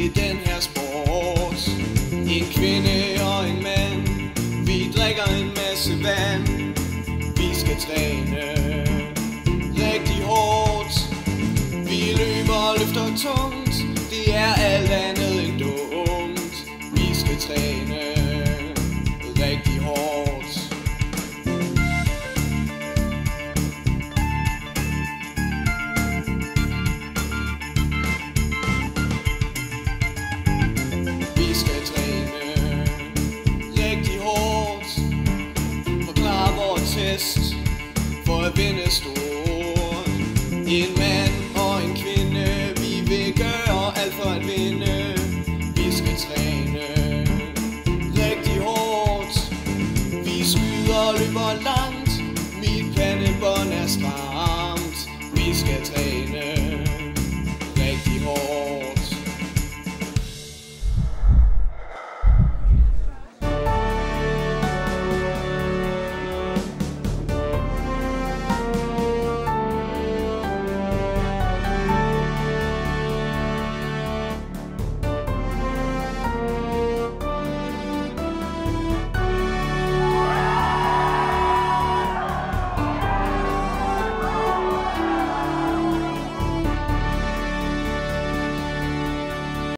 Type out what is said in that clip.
i den her sport. En kvinde og en mand, vi drikker en masse vand. Vi skal træne rigtig hårdt. Vi løber og løfter tungt, det er alt andet end dumt. Vi skal træne rigtig hårdt. Vi skal træne rigtig hårdt, forklare vores test for at vinde stort. En mand